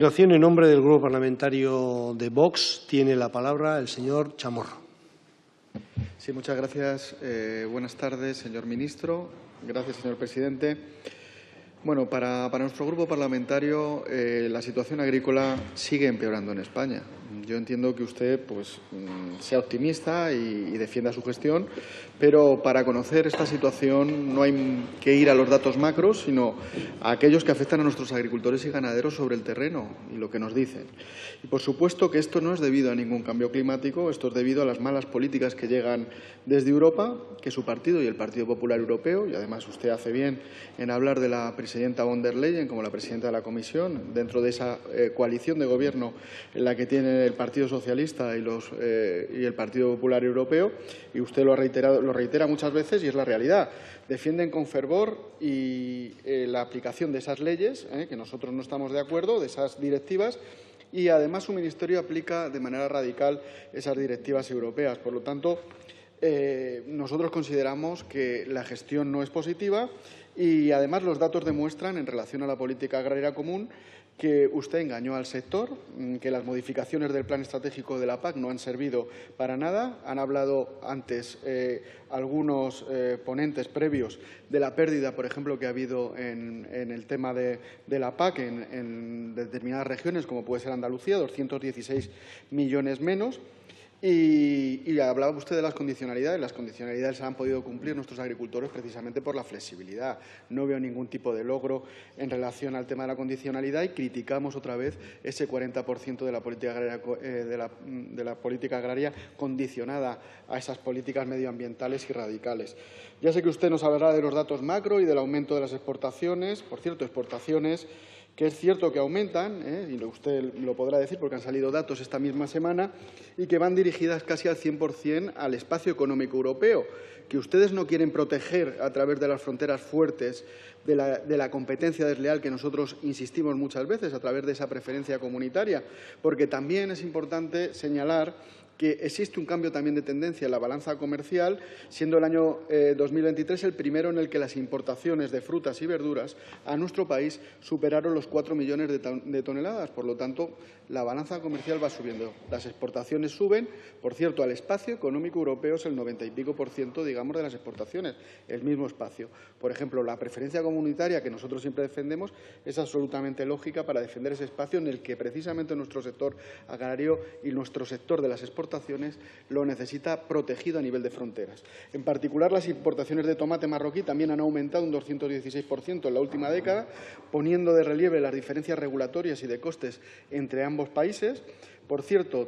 A continuación, en nombre del Grupo Parlamentario de Vox, tiene la palabra el señor Chamorro. Sí, muchas gracias. Buenas tardes, señor ministro. Gracias, señor presidente. Bueno, para nuestro grupo parlamentario la situación agrícola sigue empeorando en España. Yo entiendo que usted sea optimista y defienda su gestión, pero para conocer esta situación no hay que ir a los datos macros, sino a aquellos que afectan a nuestros agricultores y ganaderos sobre el terreno y lo que nos dicen. Y, por supuesto, que esto no es debido a ningún cambio climático, esto es debido a las malas políticas que llegan desde Europa, que su partido y el Partido Popular Europeo, y además usted hace bien en hablar de la presidenta von der Leyen como la presidenta de la Comisión, dentro de esa coalición de gobierno en la que tiene el Partido Socialista y el Partido Popular Europeo, y usted lo reitera muchas veces y es la realidad. Defienden con fervor la aplicación de esas leyes, que nosotros no estamos de acuerdo, de esas directivas, y además su ministerio aplica de manera radical esas directivas europeas. Por lo tanto, nosotros consideramos que la gestión no es positiva y además los datos demuestran, en relación a la política agraria común, que usted engañó al sector, que las modificaciones del plan estratégico de la PAC no han servido para nada. Han hablado antes algunos ponentes previos de la pérdida, por ejemplo, que ha habido en el tema de la PAC en determinadas regiones, como puede ser Andalucía, 216 millones menos. Y hablaba usted de las condicionalidades. Las condicionalidades se han podido cumplir nuestros agricultores precisamente por la flexibilidad. No veo ningún tipo de logro en relación al tema de la condicionalidad y criticamos otra vez ese 40% de la política agraria condicionada a esas políticas medioambientales y radicales. Ya sé que usted nos hablará de los datos macro y del aumento de las exportaciones. Por cierto, exportaciones que es cierto que aumentan, y usted lo podrá decir porque han salido datos esta misma semana, y que van dirigidas casi al 100% al espacio económico europeo, que ustedes no quieren proteger a través de las fronteras fuertes de la competencia desleal que nosotros insistimos muchas veces a través de esa preferencia comunitaria, porque también es importante señalar que existe un cambio también de tendencia en la balanza comercial, siendo el año 2023 el primero en el que las importaciones de frutas y verduras a nuestro país superaron los 4 millones de toneladas. Por lo tanto, la balanza comercial va subiendo. Las exportaciones suben. Por cierto, al espacio económico europeo es el 90 y pico %, digamos, de las exportaciones, el mismo espacio. Por ejemplo, la preferencia comunitaria que nosotros siempre defendemos es absolutamente lógica para defender ese espacio en el que precisamente nuestro sector agrario y nuestro sector de las exportaciones lo necesita protegido a nivel de fronteras. En particular, las importaciones de tomate marroquí también han aumentado un 216% en la última década, poniendo de relieve las diferencias regulatorias y de costes entre ambos países. Por cierto,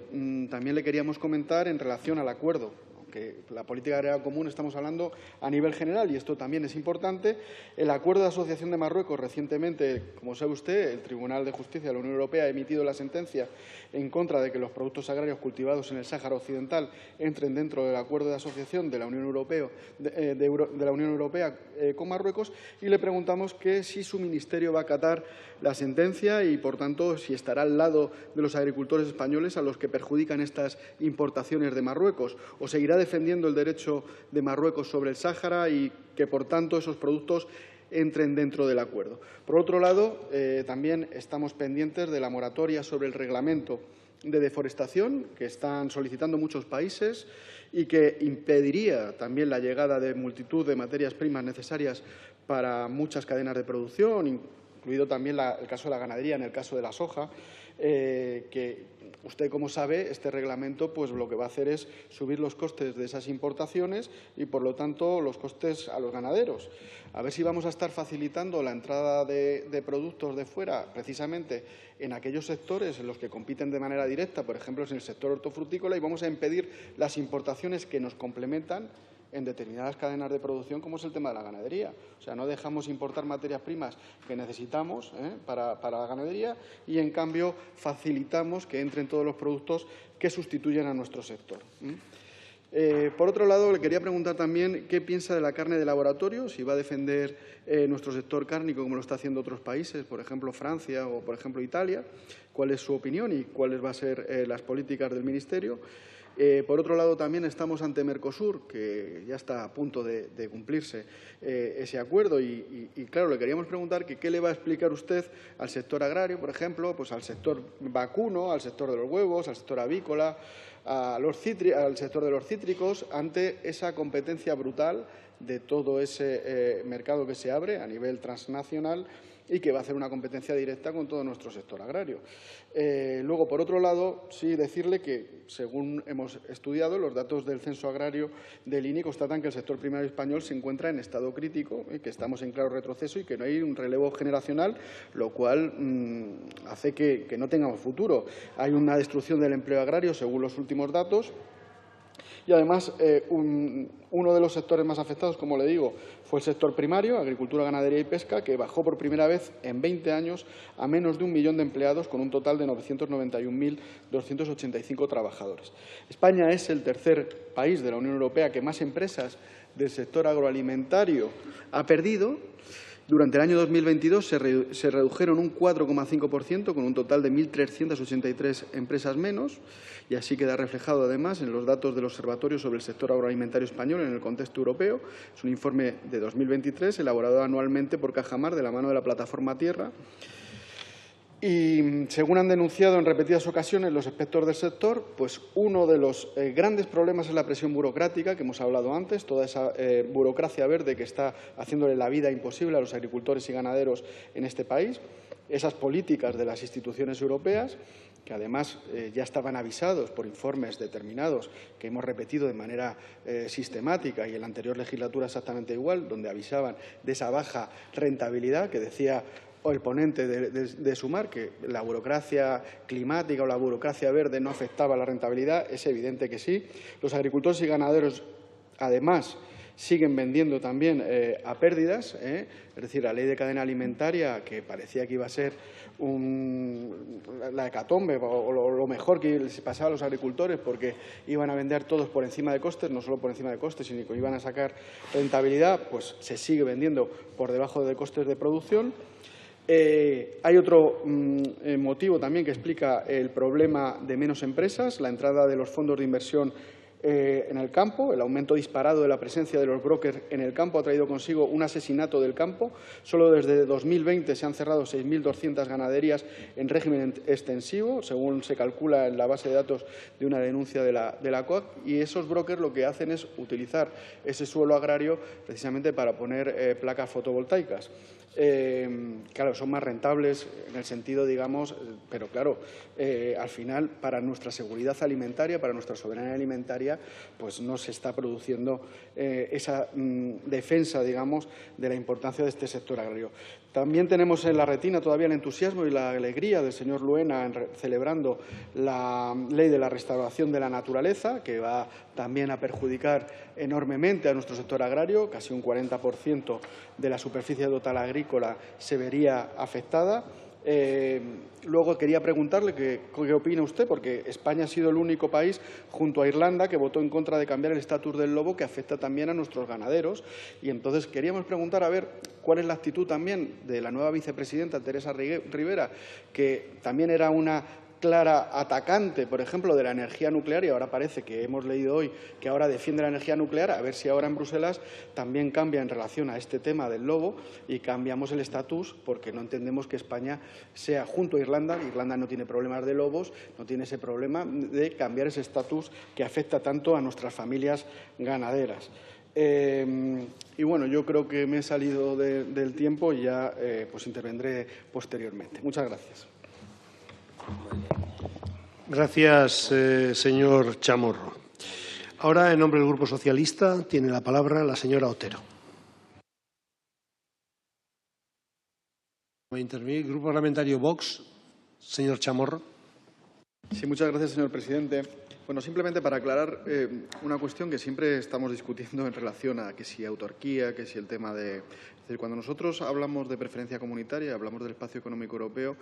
también le queríamos comentar en relación al acuerdo, que la política agraria común estamos hablando a nivel general y esto también es importante. El acuerdo de asociación de Marruecos recientemente, como sabe usted, el Tribunal de Justicia de la Unión Europea ha emitido la sentencia en contra de que los productos agrarios cultivados en el Sáhara Occidental entren dentro del acuerdo de asociación de la Unión Europea, con Marruecos, y le preguntamos que si su ministerio va a acatar la sentencia y, por tanto, si estará al lado de los agricultores españoles a los que perjudican estas importaciones de Marruecos, o seguirá defendiendo el derecho de Marruecos sobre el Sáhara y que, por tanto, esos productos entren dentro del acuerdo. Por otro lado, también estamos pendientes de la moratoria sobre el reglamento de deforestación que están solicitando muchos países y que impediría también la llegada de multitud de materias primas necesarias para muchas cadenas de producción, incluido también el caso de la ganadería, en el caso de la soja, que usted, como sabe, este reglamento lo que va a hacer es subir los costes de esas importaciones y, por lo tanto, los costes a los ganaderos. A ver si vamos a estar facilitando la entrada de productos de fuera, precisamente en aquellos sectores en los que compiten de manera directa, por ejemplo, en el sector hortofrutícola, y vamos a impedir las importaciones que nos complementan en determinadas cadenas de producción, como es el tema de la ganadería. O sea, no dejamos importar materias primas que necesitamos para la ganadería y, en cambio, facilitamos que entren todos los productos que sustituyen a nuestro sector. Por otro lado, le quería preguntar también qué piensa de la carne de laboratorio, si va a defender nuestro sector cárnico como lo está haciendo otros países, por ejemplo Francia o por ejemplo Italia, cuál es su opinión y cuáles van a ser las políticas del Ministerio. Por otro lado, también estamos ante Mercosur, que ya está a punto de cumplirse ese acuerdo. Y claro, le queríamos preguntar que qué le va a explicar usted al sector agrario, por ejemplo, pues al sector vacuno, al sector de los huevos, al sector avícola, al sector de los cítricos, ante esa competencia brutal de todo ese mercado que se abre a nivel transnacional y que va a hacer una competencia directa con todo nuestro sector agrario. Luego, por otro lado, sí decirle que, según hemos estudiado, los datos del Censo Agrario del INE constatan que el sector primario español se encuentra en estado crítico, que estamos en claro retroceso y que no hay un relevo generacional, lo cual hace que no tengamos futuro. Hay una destrucción del empleo agrario, según los últimos datos. Y, además, uno de los sectores más afectados, como le digo, fue el sector primario, agricultura, ganadería y pesca, que bajó por primera vez en 20 años a menos de 1 millón de empleados, con un total de 991.285 trabajadores. España es el tercer país de la Unión Europea que más empresas del sector agroalimentario ha perdido. Durante el año 2022 se redujeron un 4,5%, con un total de 1.383 empresas menos, y así queda reflejado, además, en los datos del Observatorio sobre el sector agroalimentario español en el contexto europeo. Es un informe de 2023, elaborado anualmente por Cajamar, de la mano de la Plataforma Tierra. Y, según han denunciado en repetidas ocasiones los expertos del sector, pues uno de los grandes problemas es la presión burocrática, que hemos hablado antes, toda esa burocracia verde que está haciéndole la vida imposible a los agricultores y ganaderos en este país, esas políticas de las instituciones europeas, que además ya estaban avisados por informes determinados que hemos repetido de manera sistemática, y en la anterior legislatura exactamente igual, donde avisaban de esa baja rentabilidad que decía el ponente de Sumar, que la burocracia climática o la burocracia verde no afectaba la rentabilidad. Es evidente que sí. Los agricultores y ganaderos, además, siguen vendiendo también a pérdidas, es decir, la ley de cadena alimentaria, que parecía que iba a ser la hecatombe o lo mejor que les pasaba a los agricultores, porque iban a vender todos por encima de costes, no solo por encima de costes, sino que iban a sacar rentabilidad, pues se sigue vendiendo por debajo de costes de producción. Hay otro motivo también que explica el problema de menos empresas: la entrada de los fondos de inversión en el campo. El aumento disparado de la presencia de los brokers en el campo ha traído consigo un asesinato del campo. Solo desde 2020 se han cerrado 6.200 ganaderías en régimen extensivo, según se calcula en la base de datos de una denuncia de la COAC, y esos brokers lo que hacen es utilizar ese suelo agrario precisamente para poner placas fotovoltaicas. Claro, son más rentables en el sentido, digamos, pero claro, al final, para nuestra seguridad alimentaria, para nuestra soberanía alimentaria, pues no se está produciendo esa defensa, digamos, de la importancia de este sector agrario. También tenemos en la retina todavía el entusiasmo y la alegría del señor Luena celebrando la ley de la restauración de la naturaleza, que va también a perjudicar enormemente a nuestro sector agrario. Casi un 40% de la superficie total agrícola se vería afectada. Luego quería preguntarle qué opina usted, porque España ha sido el único país, junto a Irlanda, que votó en contra de cambiar el estatus del lobo, que afecta también a nuestros ganaderos. Y entonces queríamos preguntar a ver cuál es la actitud también de la nueva vicepresidenta, Teresa Rivera, que también era una clara atacante, por ejemplo, de la energía nuclear, y ahora parece que hemos leído hoy que ahora defiende la energía nuclear. A ver si ahora en Bruselas también cambia en relación a este tema del lobo y cambiamos el estatus, porque no entendemos que España sea, junto a Irlanda no tiene problemas de lobos, no tiene ese problema de cambiar ese estatus que afecta tanto a nuestras familias ganaderas. Y bueno, yo creo que me he salido del tiempo y ya pues intervendré posteriormente. Muchas gracias. Gracias, señor Chamorro. Ahora, en nombre del Grupo Socialista, tiene la palabra la señora Otero. Va a intervenir el Grupo Parlamentario Vox, señor Chamorro. Sí, muchas gracias, señor presidente. Bueno, simplemente para aclarar una cuestión que siempre estamos discutiendo en relación a que si autarquía, que si el tema de... Es decir, cuando nosotros hablamos de preferencia comunitaria, hablamos del espacio económico europeo,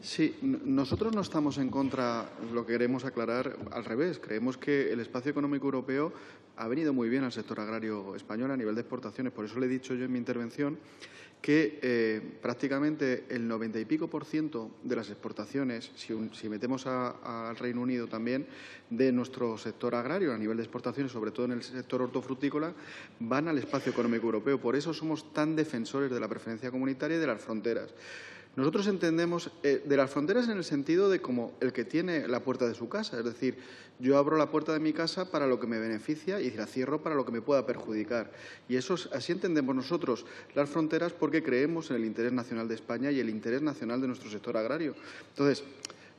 Sí, nosotros no estamos en contra, lo queremos aclarar al revés. Creemos que el espacio económico europeo ha venido muy bien al sector agrario español a nivel de exportaciones. Por eso le he dicho yo en mi intervención que prácticamente el 90 y pico % de las exportaciones, si metemos al Reino Unido también, de nuestro sector agrario a nivel de exportaciones, sobre todo en el sector hortofrutícola, van al espacio económico europeo. Por eso somos tan defensores de la preferencia comunitaria y de las fronteras. Nosotros entendemos de las fronteras en el sentido de como el que tiene la puerta de su casa. Es decir, yo abro la puerta de mi casa para lo que me beneficia y la cierro para lo que me pueda perjudicar. Y así entendemos nosotros las fronteras porque creemos en el interés nacional de España y el interés nacional de nuestro sector agrario. Entonces,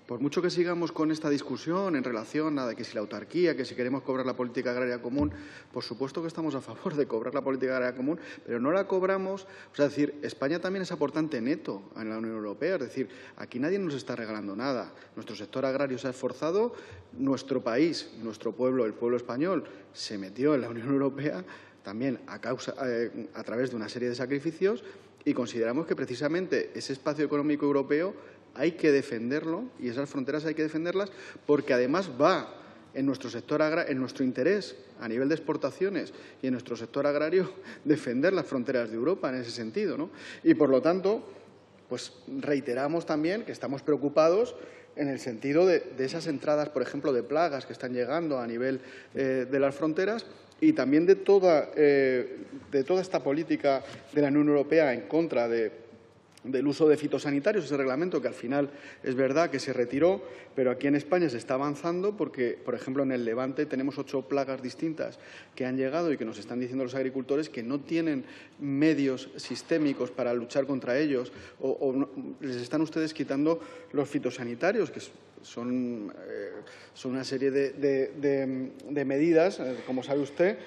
por mucho que sigamos con esta discusión en relación a que si la autarquía, que si queremos cobrar la política agraria común, por supuesto que estamos a favor de cobrar la política agraria común, pero no la cobramos, es decir, España también es aportante neto en la Unión Europea, es decir, aquí nadie nos está regalando nada. Nuestro sector agrario se ha esforzado, nuestro país, nuestro pueblo, el pueblo español, se metió en la Unión Europea también a través de una serie de sacrificios y consideramos que precisamente ese espacio económico europeo hay que defenderlo y esas fronteras hay que defenderlas porque además va en nuestro sector agrario, en nuestro interés a nivel de exportaciones y en nuestro sector agrario defender las fronteras de Europa en ese sentido, ¿no? Y por lo tanto, pues reiteramos también que estamos preocupados en el sentido de esas entradas, por ejemplo, de plagas que están llegando a nivel de las fronteras y también de toda esta política de la Unión Europea en contra del uso de fitosanitarios, ese reglamento que al final es verdad que se retiró, pero aquí en España se está avanzando porque, por ejemplo, en el Levante tenemos 8 plagas distintas que han llegado y que nos están diciendo los agricultores que no tienen medios sistémicos para luchar contra ellos o les están ustedes quitando los fitosanitarios, que son una serie de medidas, como sabe usted,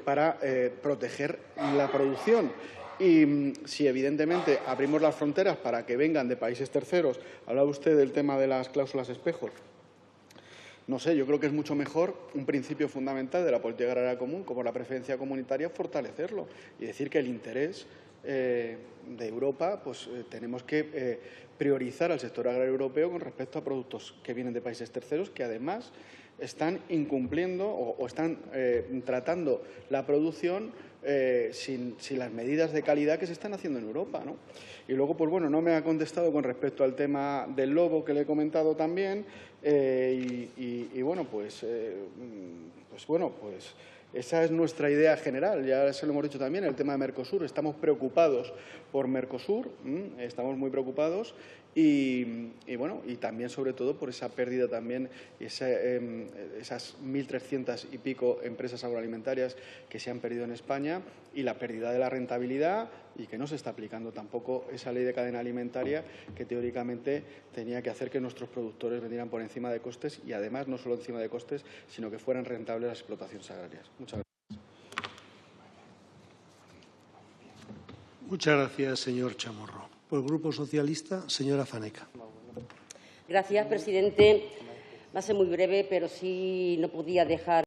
para proteger la producción. Y si, evidentemente, abrimos las fronteras para que vengan de países terceros, hablaba usted del tema de las cláusulas espejo. No sé, yo creo que es mucho mejor un principio fundamental de la política agraria común, como la preferencia comunitaria, fortalecerlo y decir que el interés de Europa, pues tenemos que priorizar al sector agrario europeo con respecto a productos que vienen de países terceros que, además, están incumpliendo o están tratando la producción sin las medidas de calidad que se están haciendo en Europa, ¿no? Y luego, pues bueno, no me ha contestado con respecto al tema del lobo que le he comentado también y bueno, pues esa es nuestra idea general. Ya se lo hemos dicho también, el tema de Mercosur. Estamos preocupados por Mercosur, estamos muy preocupados y bueno, y también sobre todo por esa pérdida también, esas 1.300 y pico empresas agroalimentarias que se han perdido en España y la pérdida de la rentabilidad y que no se está aplicando tampoco esa ley de cadena alimentaria que teóricamente tenía que hacer que nuestros productores vendieran por encima de costes y además no solo encima de costes, sino que fueran rentables las explotaciones agrarias. Muchas gracias. Muchas gracias, señor Chamorro. Por el Grupo Socialista, señora Faneca. Gracias, presidente. Va a ser muy breve, pero sí no podía dejar